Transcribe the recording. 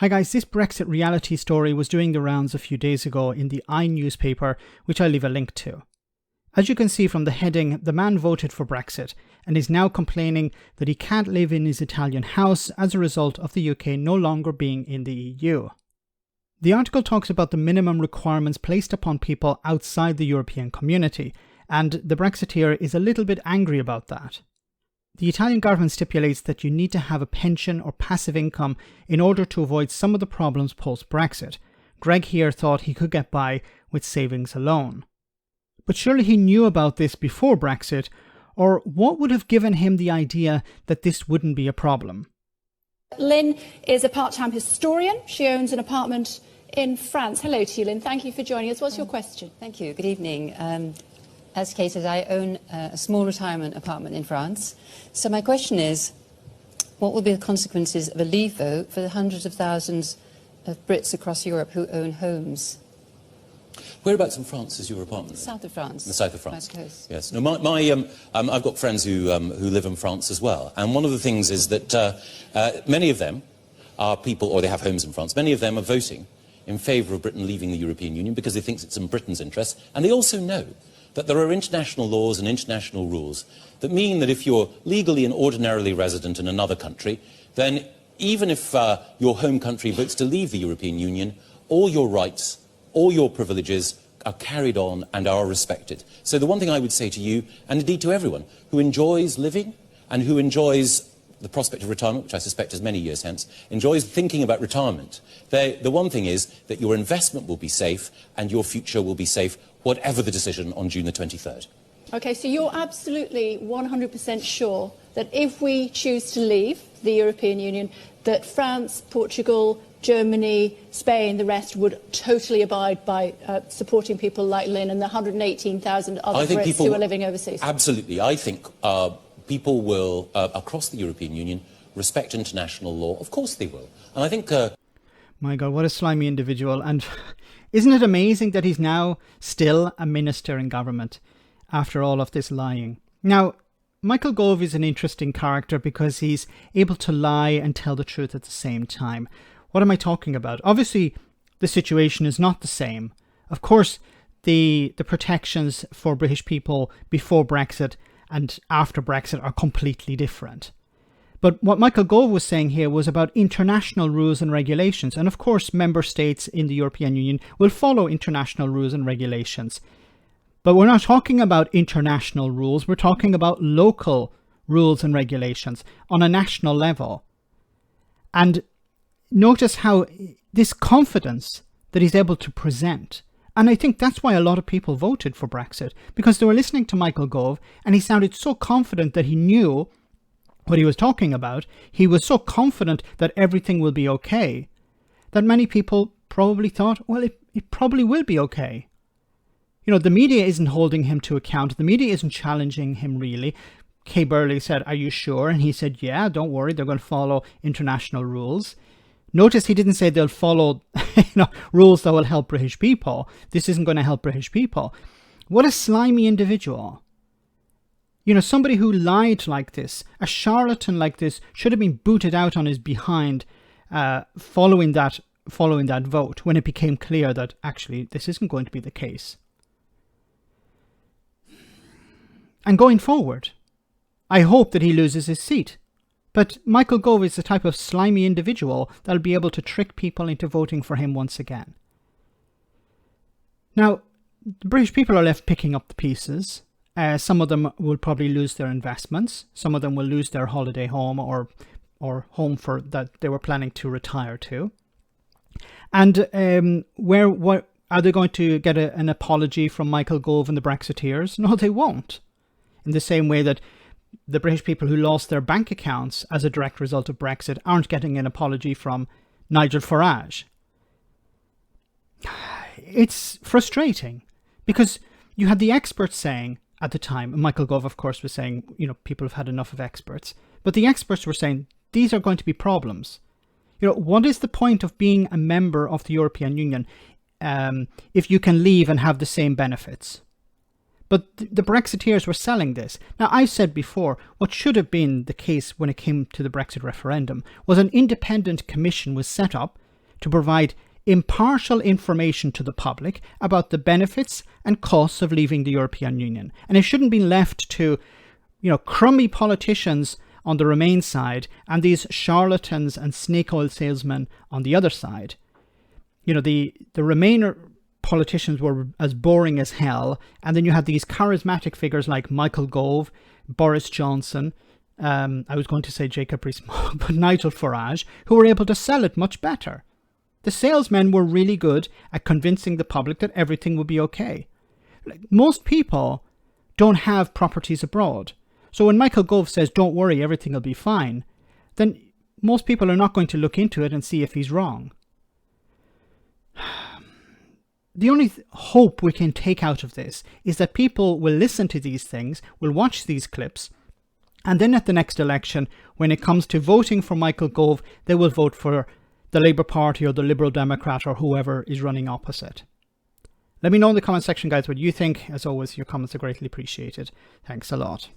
Hi guys, this Brexit Reality story was doing the rounds a few days ago in the newspaper, which I'll leave a link to. As you can see from the heading, the man voted for Brexit and is now complaining that he can't live in his Italian house as a result of the UK no longer being in the EU. The article talks about the minimum requirements placed upon people outside the European community, and the Brexiteer is a little bit angry about that. The Italian government stipulates that you need to have a pension or passive income in order to avoid some of the problems post-Brexit. Greg here thought he could get by with savings alone. But surely he knew about this before Brexit, or what would have given him the idea that this wouldn't be a problem? Lynn is a part-time historian. She owns an apartment in France. Hello to you, Lynn. Thank you for joining us. What's your question? Thank you. Good evening. As Kate said, I own a small retirement apartment in France. So my question is, what will be the consequences of a leave vote for the hundreds of thousands of Brits across Europe who own homes? Whereabouts in France is your apartment? South of France. In the south of France. West Coast. Yes. No, I've got friends who live in France as well, and one of the things is that many of them are people, or they have homes in France. Many of them are voting in favour of Britain leaving the European Union because they think it's in Britain's interest, and they also know that there are international laws and international rules that mean that if you're legally and ordinarily resident in another country, then even if your home country votes to leave the European Union, all your rights, all your privileges are carried on and are respected. So the one thing I would say to you, and indeed to everyone, who enjoys living and who enjoys the prospect of retirement, which I suspect is many years hence, enjoys thinking about retirement, the one thing is that your investment will be safe and your future will be safe, whatever the decision on June the 23rd. OK, so you're absolutely 100% sure that if we choose to leave the European Union, that France, Portugal, Germany, Spain, the rest would totally abide by supporting people like Lynn and the 118,000 other Brits who are living overseas? Absolutely. I think people will, across the European Union, respect international law. Of course they will. And I think... My God, what a slimy individual. And isn't it amazing that he's now still a minister in government after all of this lying? Now, Michael Gove is an interesting character because he's able to lie and tell the truth at the same time. What am I talking about? Obviously, the situation is not the same. Of course, the protections for British people before Brexit and after Brexit are completely different. But what Michael Gove was saying here was about international rules and regulations. And of course, member states in the European Union will follow international rules and regulations. But we're not talking about international rules. We're talking about local rules and regulations on a national level. And notice how this confidence that he's able to present. And I think that's why a lot of people voted for Brexit, because they were listening to Michael Gove and he sounded so confident that he knew what he was talking about. He was so confident that everything will be okay, that many people probably thought, well, it probably will be okay. You know, the media isn't holding him to account. The media isn't challenging him really. Kay Burley said, are you sure? And he said, yeah, don't worry, they're going to follow international rules. Notice he didn't say they'll follow rules that will help British people. This isn't going to help British people. What a slimy individual. You know, somebody who lied like this, a charlatan like this, should have been booted out on his behind following that vote when it became clear that actually this isn't going to be the case. And going forward, I hope that he loses his seat. But Michael Gove is the type of slimy individual that'll be able to trick people into voting for him once again. Now, the British people are left picking up the pieces. Some of them will probably lose their investments. Some of them will lose their holiday home or home for that they were planning to retire to. And what are they going to get an apology from Michael Gove and the Brexiteers? No, they won't. In the same way that the British people who lost their bank accounts as a direct result of Brexit aren't getting an apology from Nigel Farage. It's frustrating because you had the experts saying at the time, and Michael Gove, of course, was saying, you know, people have had enough of experts. But the experts were saying, these are going to be problems. You know, what is the point of being a member of the European Union if you can leave and have the same benefits? But the Brexiteers were selling this. Now, I've said before, what should have been the case when it came to the Brexit referendum was an independent commission was set up to provide impartial information to the public about the benefits and costs of leaving the European Union. And it shouldn't be left to, crummy politicians on the Remain side and these charlatans and snake oil salesmen on the other side. The Remainer politicians were as boring as hell, and then you had these charismatic figures like Michael Gove, Boris Johnson, I was going to say Jacob Rees-Mogg, but Nigel Farage, who were able to sell it much better. The salesmen were really good at convincing the public that everything would be okay. Most people don't have properties abroad. So when Michael Gove says, don't worry, everything will be fine, then most people are not going to look into it and see if he's wrong. The only hope we can take out of this is that people will listen to these things, will watch these clips, and then at the next election, when it comes to voting for Michael Gove, they will vote for the Labour Party or the Liberal Democrat or whoever is running opposite. Let me know in the comment section, guys, what you think. As always, your comments are greatly appreciated. Thanks a lot.